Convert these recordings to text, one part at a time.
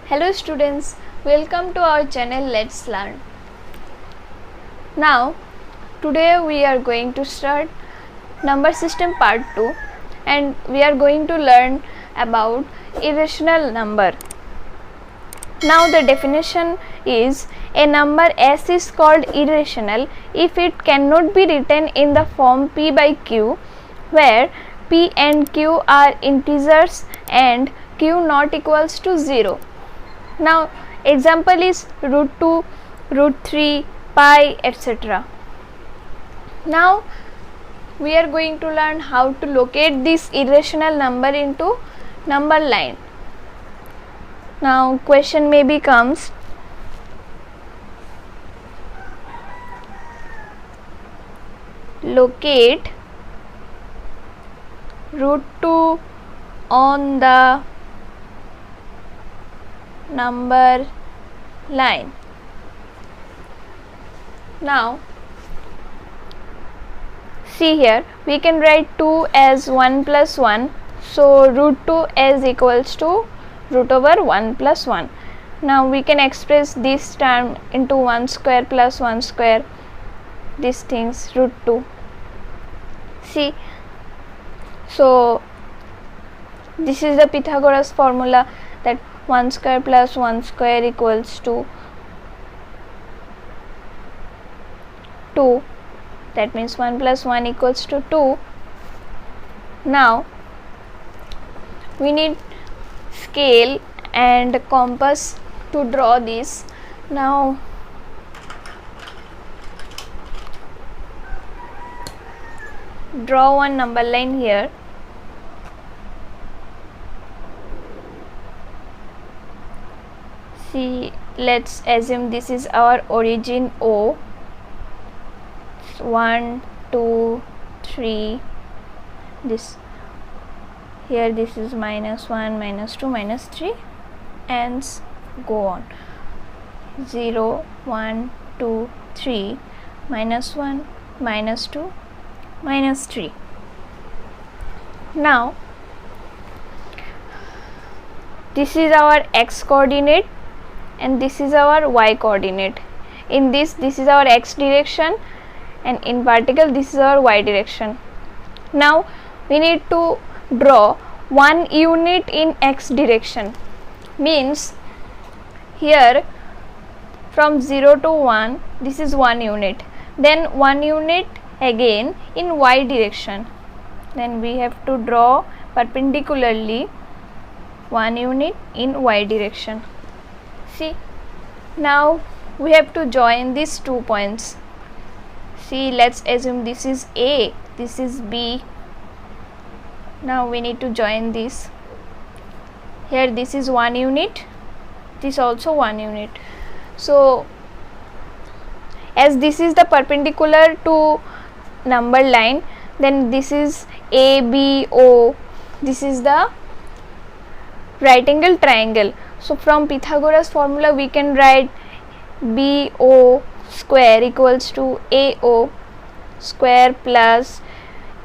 Hello students, welcome to our channel Let's Learn. Now, today we are going to start number system part 2 and we are going to learn about irrational number. Now the definition is a number S is called irrational if it cannot be written in the form P by Q where P and Q are integers and Q not equals to 0. Now example is root 2, root 3, pi, etc. Now we are going to learn how to locate this irrational number into number line. Now question maybe comes, locate root 2 on the number line. Now see here, we can write 2 as 1 plus 1, so root 2 is equals to root over 1 plus 1. Now we can express this term into 1 square plus 1 square, these things root 2. See, so this is the Pythagoras formula, that 1 square plus 1 square equals to 2. That means 1 plus 1 equals to 2. Now we need scale and compass to draw this. Now draw one number line here. See, let's assume this is our origin O. 1, 2, 3, this here, this is minus 1, minus 2, minus 3, and go on. 0, 1, 2, 3, minus 1, minus 2, minus 3. Now this is our x coordinate and this is our y coordinate. In this is our x direction and in particle this is our y direction. Now we need to draw one unit in x direction, means here from 0 to 1 this is 1 unit, then 1 unit again in y direction, then we have to draw perpendicularly 1 unit in y direction. See, now we have to join these 2 points. See, let's assume this is A, this is B. Now we need to join this. Here this is 1 unit, this also 1 unit. So as this is the perpendicular to number line, then this is A, B, O, this is the right angle triangle. So from Pythagoras formula we can write BO square equals to AO square plus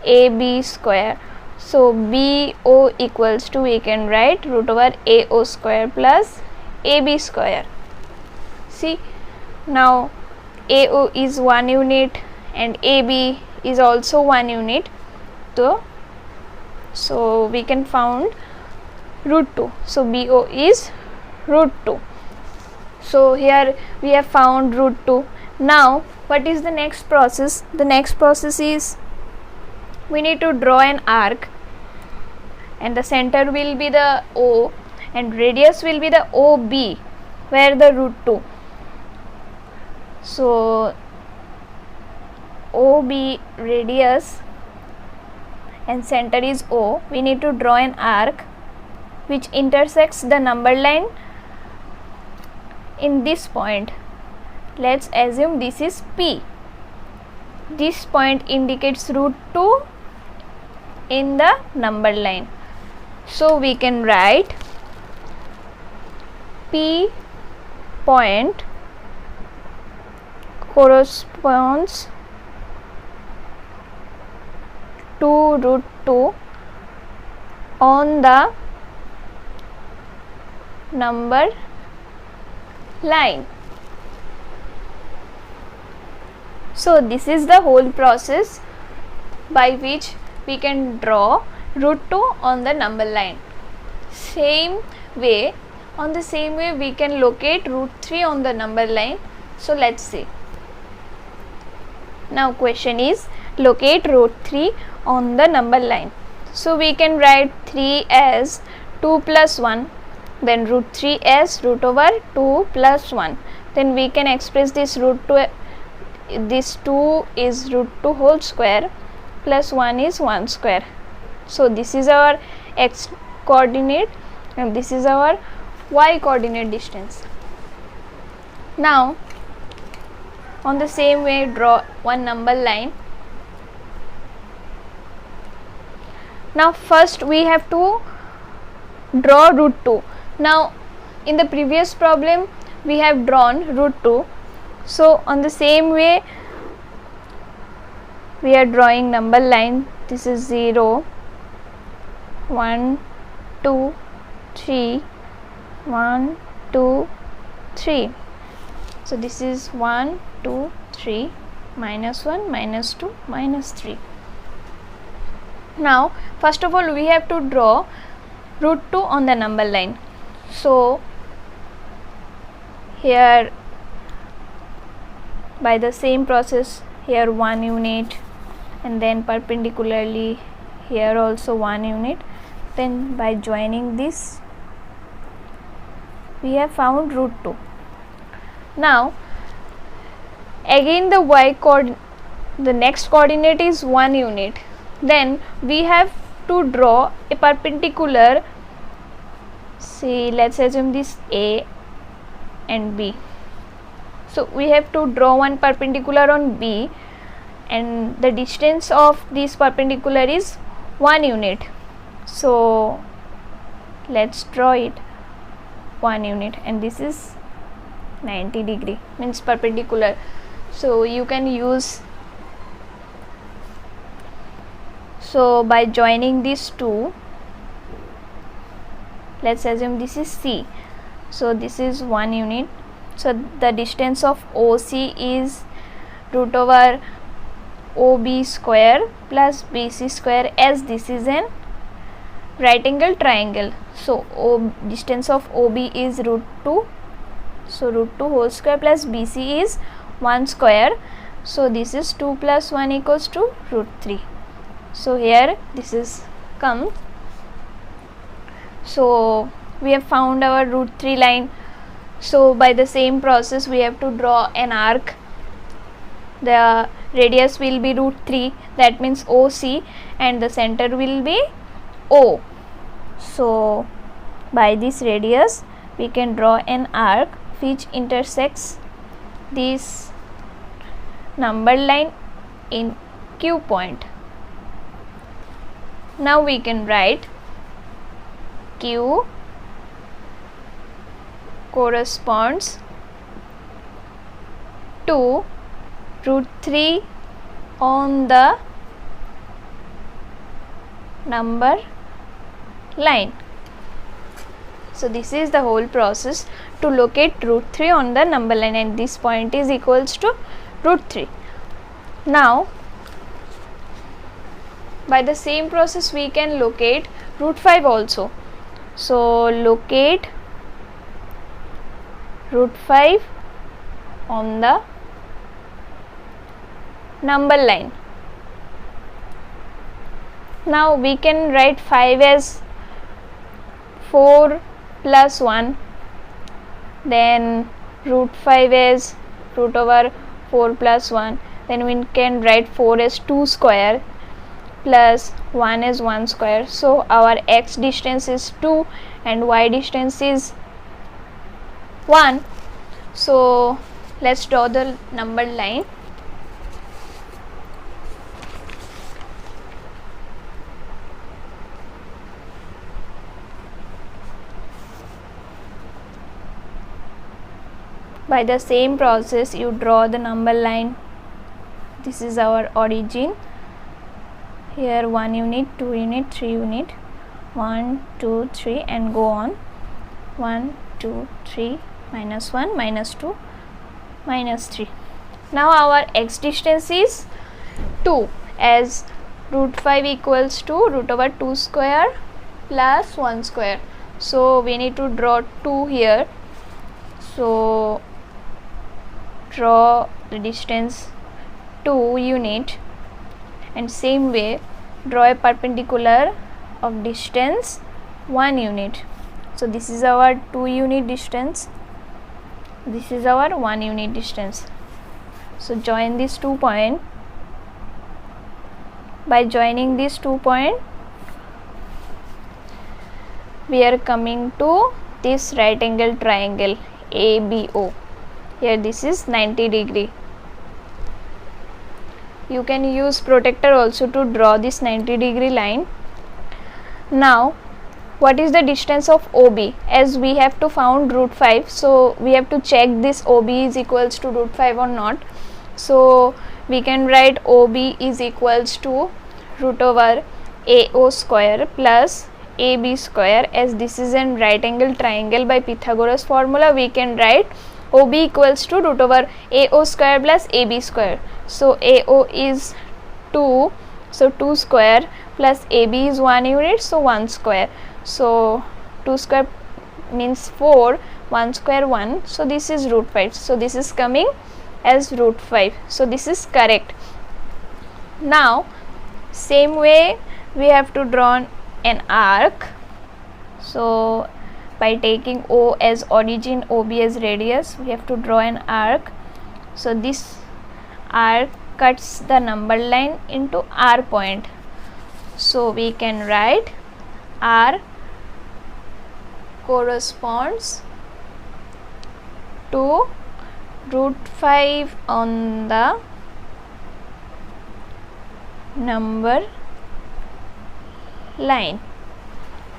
AB square. So BO equals to, we can write root over AO square plus AB square. See, now AO is 1 unit and AB is also 1 unit, so we can found root 2. So BO is root 2. So here we have found root 2. Now what is the next process? The next process is we need to draw an arc and the center will be the O and radius will be the OB where the root 2. So OB radius and center is O. We need to draw an arc which intersects the number line in this point. Let's assume this is P. This point indicates root 2 in the number line. So we can write P point corresponds to root 2 on the number line. So this is the whole process by which we can draw root 2 on the number line. On the same way we can locate root 3 on the number line. So let's see. Now question is locate root 3 on the number line. So we can write 3 as 2 plus 1, then root 3 as root over 2 plus 1. Then we can express this root 2, this 2 is root 2 whole square plus 1 is 1 square. So this is our x coordinate and this is our y coordinate distance. Now on the same way draw one number line. Now first we have to draw root 2. Now in the previous problem we have drawn root 2. So on the same way we are drawing number line. This is 0, 1, 2, 3, 1, 2, 3. So this is 1, 2, 3, minus 1, minus 2, minus 3. Now first of all we have to draw root 2 on the number line. So here by the same process, here 1 unit and then perpendicularly here also 1 unit. Then by joining this we have found root 2. Now again the y coordinate, the next coordinate is 1 unit. Then we have to draw a perpendicular. See, let's assume this A and B. So we have to draw one perpendicular on B and the distance of this perpendicular is 1 unit. So let's draw it 1 unit and this is 90 degree, means perpendicular. So you can use, so by joining these two, let's assume this is C. So this is 1 unit. So the distance of OC is root over OB square plus BC square, as this is an right angle triangle. So distance of OB is root 2. So root 2 whole square plus BC is 1 square. So this is 2 plus 1 equals to root 3. So here this is come. So we have found our root 3 line. So by the same process we have to draw an arc. The radius will be root 3, that means OC, and the center will be O. So by this radius we can draw an arc which intersects this number line in Q point. Now we can write Q corresponds to root 3 on the number line. So this is the whole process to locate root 3 on the number line, and this point is equals to root 3. Now by the same process we can locate root 5 also. So locate root 5 on the number line. Now we can write 5 as 4 plus 1, then root 5 as root over 4 plus 1, then we can write 4 as 2 square plus 1 as 1 square. So our x distance is 2 and y distance is 1. So let's draw the number line. By the same process you draw the number line. This is our origin. Here 1 unit, 2 unit, 3 unit, 1, 2, 3 and go on. 1, 2, 3, minus 1, minus 2, minus 3. Now our x distance is 2, as root 5 equals to root over 2 square plus 1 square. So we need to draw 2 here. So draw the distance 2 unit, and same way draw a perpendicular of distance 1 unit. So this is our 2 unit distance, this is our 1 unit distance. So join these 2 points. By joining these 2 points, we are coming to this right angle triangle ABO. Here this is 90 degree. You can use protractor also to draw this 90 degree line. Now what is the distance of OB? As we have to found root 5, so we have to check this OB is equals to root 5 or not. So we can write OB is equals to root over AO square plus AB square. As this is an right angle triangle, by Pythagoras formula we can write OB equals to root over AO square plus AB square. So AO is 2, so 2 square, plus AB is 1 unit, so 1 square. So 2 square means 4, 1 square 1, so this is root 5. So this is coming as root 5. So this is correct. Now same way we have to draw an arc. So by taking O as origin, OB as radius, we have to draw an arc. So this arc cuts the number line into R point. So we can write R corresponds to root 5 on the number line.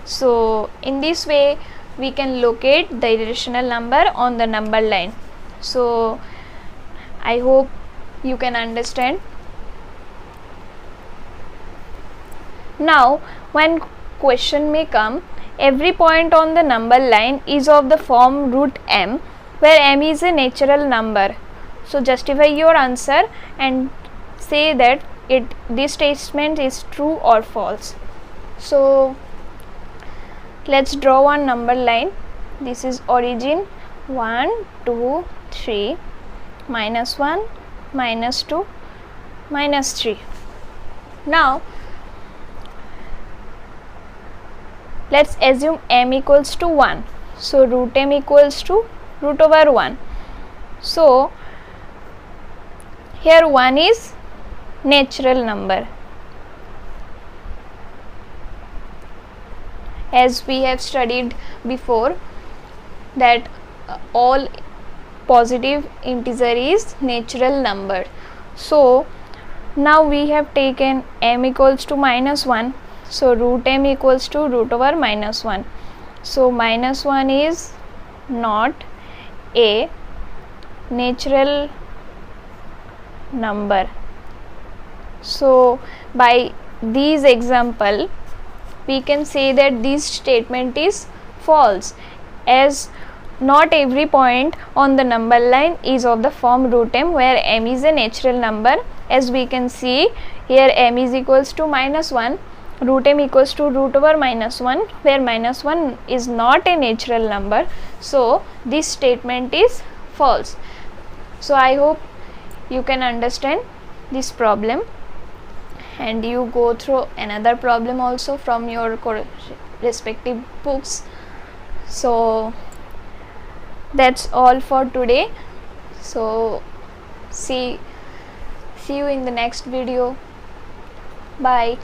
So in this way we can locate the irrational number on the number line. So I hope you can understand. Now when question may come, every point on the number line is of the form root m, where m is a natural number. So justify your answer and say that this statement is true or false. So let's draw one number line. This is origin 1, 2, 3, minus 1, minus 2, minus 3. Now let's assume m equals to 1. So root m equals to root over 1. So here 1 is natural number. As we have studied before that all positive integer is natural number. So now we have taken m equals to minus 1. So root m equals to root over minus 1. So minus 1 is not a natural number. So by these example we can say that this statement is false, as not every point on the number line is of the form root m, where m is a natural number. As we can see here, m is equals to minus 1, root m equals to root over minus 1, where minus 1 is not a natural number. So this statement is false. So I hope you can understand this problem, and you go through another problem also from your respective books. So that's all for today. So see you in the next video. Bye.